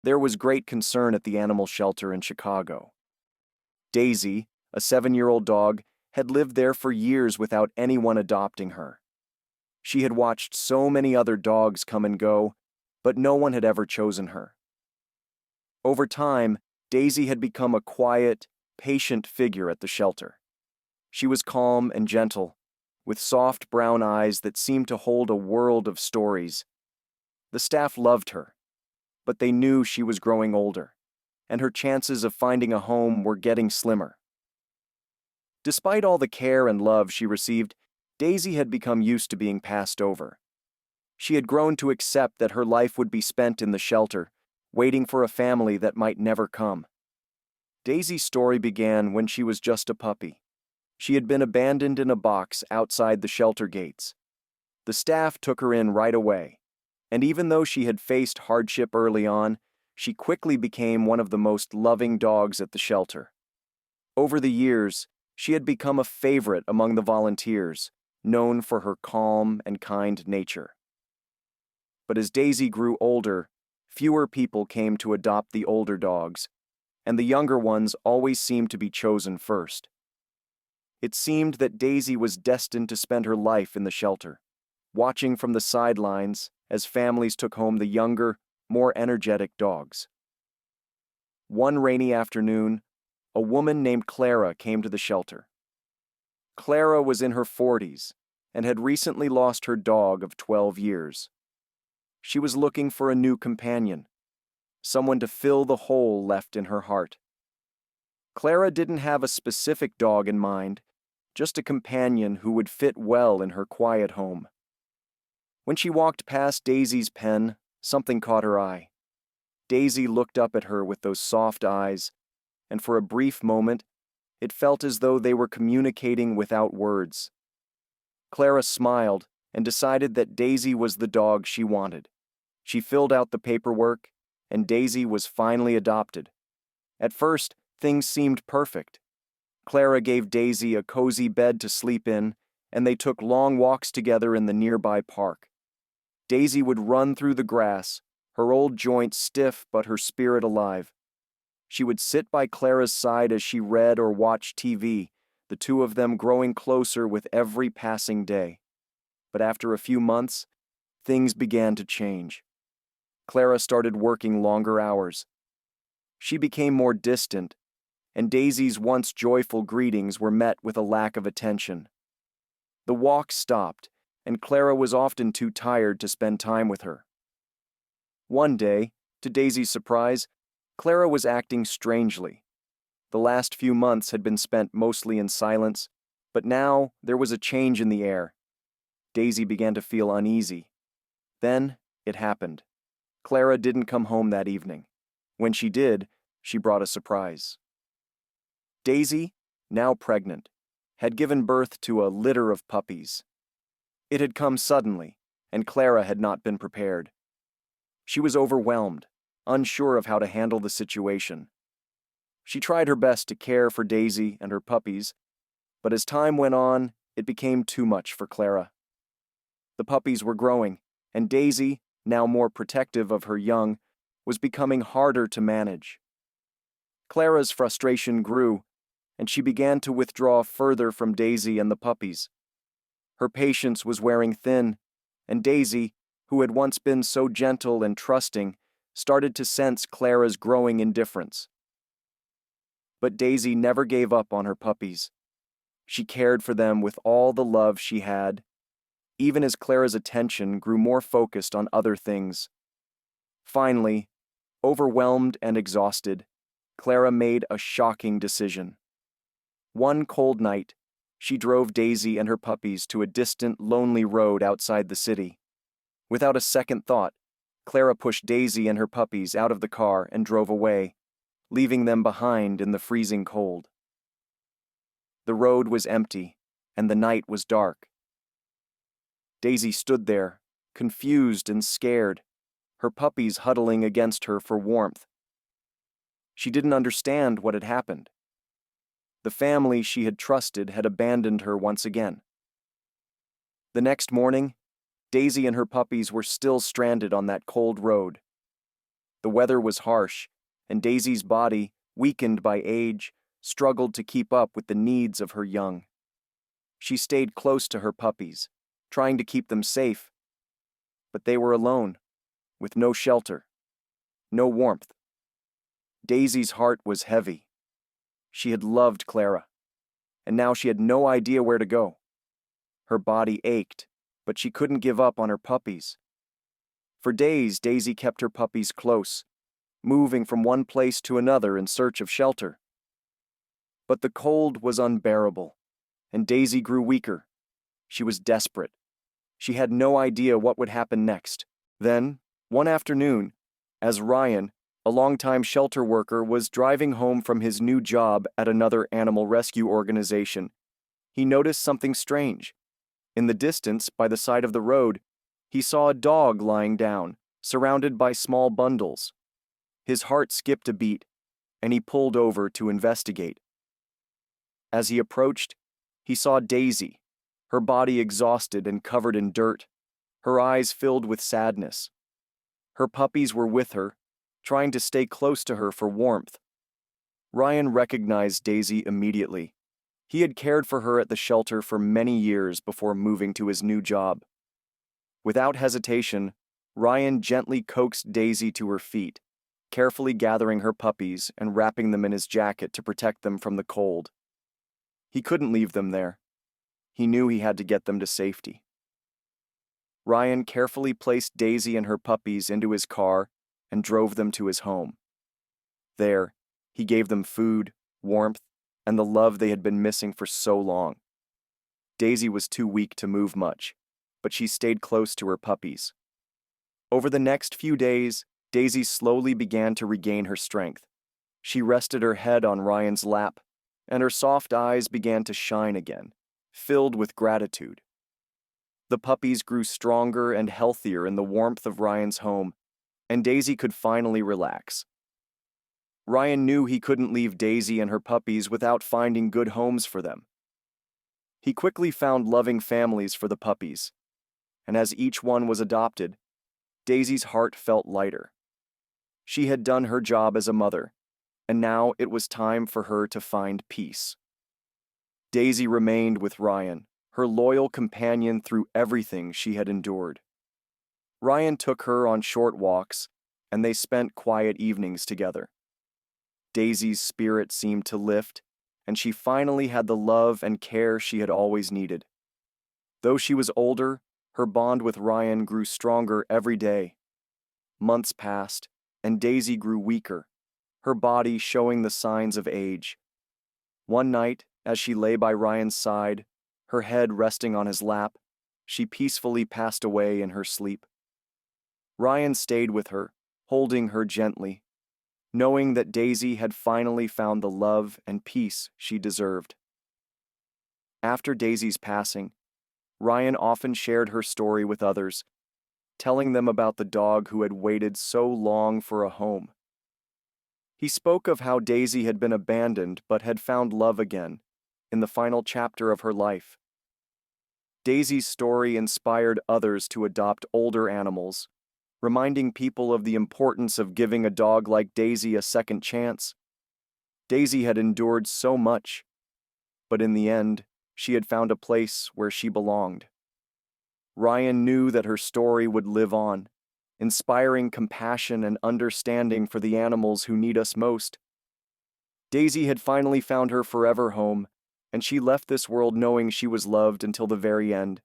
There was great concern at the animal shelter in Chicago. Daisy, a 7-year-old dog, had lived there for years without anyone adopting her. She had watched so many other dogs come and go, but no one had ever chosen her. Over time, Daisy had become a quiet, patient figure at the shelter. She was calm and gentle, with soft brown eyes that seemed to hold a world of stories. The staff loved her, but they knew she was growing older, and her chances of finding a home were getting slimmer. Despite all the care and love she received, Daisy had become used to being passed over. She had grown to accept that her life would be spent in the shelter, waiting for a family that might never come. Daisy's story began when she was just a puppy. She had been abandoned in a box outside the shelter gates. The staff took her in right away, and even though she had faced hardship early on, she quickly became one of the most loving dogs at the shelter. Over the years, she had become a favorite among the volunteers, known for her calm and kind nature. But as Daisy grew older, fewer people came to adopt the older dogs, and the younger ones always seemed to be chosen first. It seemed that Daisy was destined to spend her life in the shelter, watching from the sidelines as families took home the younger, more energetic dogs. One rainy afternoon, a woman named Clara came to the shelter. Clara was in her 40s and had recently lost her dog of 12 years. She was looking for a new companion, someone to fill the hole left in her heart. Clara didn't have a specific dog in mind, just a companion who would fit well in her quiet home. When she walked past Daisy's pen, something caught her eye. Daisy looked up at her with those soft eyes, and for a brief moment, it felt as though they were communicating without words. Clara smiled and decided that Daisy was the dog she wanted. She filled out the paperwork, and Daisy was finally adopted. At first, things seemed perfect. Clara gave Daisy a cozy bed to sleep in, and they took long walks together in the nearby park. Daisy would run through the grass, her old joints stiff but her spirit alive. She would sit by Clara's side as she read or watched TV, the two of them growing closer with every passing day. But after a few months, things began to change. Clara started working longer hours. She became more distant, and Daisy's once joyful greetings were met with a lack of attention. The walk stopped, and Clara was often too tired to spend time with her. One day, to Daisy's surprise, Clara was acting strangely. The last few months had been spent mostly in silence, but now there was a change in the air. Daisy began to feel uneasy. Then it happened. Clara didn't come home that evening. When she did, she brought a surprise. Daisy, now pregnant, had given birth to a litter of puppies. It had come suddenly, and Clara had not been prepared. She was overwhelmed, unsure of how to handle the situation. She tried her best to care for Daisy and her puppies, but as time went on, it became too much for Clara. The puppies were growing, and Daisy, now more protective of her young, was becoming harder to manage. Clara's frustration grew, and she began to withdraw further from Daisy and the puppies. Her patience was wearing thin, and Daisy, who had once been so gentle and trusting, started to sense Clara's growing indifference. But Daisy never gave up on her puppies. She cared for them with all the love she had, even as Clara's attention grew more focused on other things. Finally, overwhelmed and exhausted, Clara made a shocking decision. One cold night, she drove Daisy and her puppies to a distant, lonely road outside the city. Without a second thought, Clara pushed Daisy and her puppies out of the car and drove away, leaving them behind in the freezing cold. The road was empty, and the night was dark. Daisy stood there, confused and scared, her puppies huddling against her for warmth. She didn't understand what had happened. The family she had trusted had abandoned her once again. The next morning, Daisy and her puppies were still stranded on that cold road. The weather was harsh, and Daisy's body, weakened by age, struggled to keep up with the needs of her young. She stayed close to her puppies, trying to keep them safe, but they were alone, with no shelter, no warmth. Daisy's heart was heavy. She had loved Clara, and now she had no idea where to go. Her body ached, but she couldn't give up on her puppies. For days, Daisy kept her puppies close, moving from one place to another in search of shelter. But the cold was unbearable, and Daisy grew weaker. She was desperate. She had no idea what would happen next. Then, one afternoon, as Ryan, a longtime shelter worker, was driving home from his new job at another animal rescue organization, he noticed something strange. In the distance, by the side of the road, he saw a dog lying down, surrounded by small bundles. His heart skipped a beat, and he pulled over to investigate. As he approached, he saw Daisy, her body exhausted and covered in dirt, her eyes filled with sadness. Her puppies were with her, trying to stay close to her for warmth. Ryan recognized Daisy immediately. He had cared for her at the shelter for many years before moving to his new job. Without hesitation, Ryan gently coaxed Daisy to her feet, carefully gathering her puppies and wrapping them in his jacket to protect them from the cold. He couldn't leave them there. He knew he had to get them to safety. Ryan carefully placed Daisy and her puppies into his car and drove them to his home. There, he gave them food, warmth, and the love they had been missing for so long. Daisy was too weak to move much, but she stayed close to her puppies. Over the next few days, Daisy slowly began to regain her strength. She rested her head on Ryan's lap, and her soft eyes began to shine again, filled with gratitude. The puppies grew stronger and healthier in the warmth of Ryan's home, and Daisy could finally relax. Ryan knew he couldn't leave Daisy and her puppies without finding good homes for them. He quickly found loving families for the puppies, and as each one was adopted, Daisy's heart felt lighter. She had done her job as a mother, and now it was time for her to find peace. Daisy remained with Ryan, her loyal companion through everything she had endured. Ryan took her on short walks, and they spent quiet evenings together. Daisy's spirit seemed to lift, and she finally had the love and care she had always needed. Though she was older, her bond with Ryan grew stronger every day. Months passed, and Daisy grew weaker, her body showing the signs of age. One night, as she lay by Ryan's side, her head resting on his lap, she peacefully passed away in her sleep. Ryan stayed with her, holding her gently, knowing that Daisy had finally found the love and peace she deserved. After Daisy's passing, Ryan often shared her story with others, telling them about the dog who had waited so long for a home. He spoke of how Daisy had been abandoned but had found love again in the final chapter of her life. Daisy's story inspired others to adopt older animals, reminding people of the importance of giving a dog like Daisy a second chance. Daisy had endured so much, but in the end, she had found a place where she belonged. Ryan knew that her story would live on, inspiring compassion and understanding for the animals who need us most. Daisy had finally found her forever home, and she left this world knowing she was loved until the very end.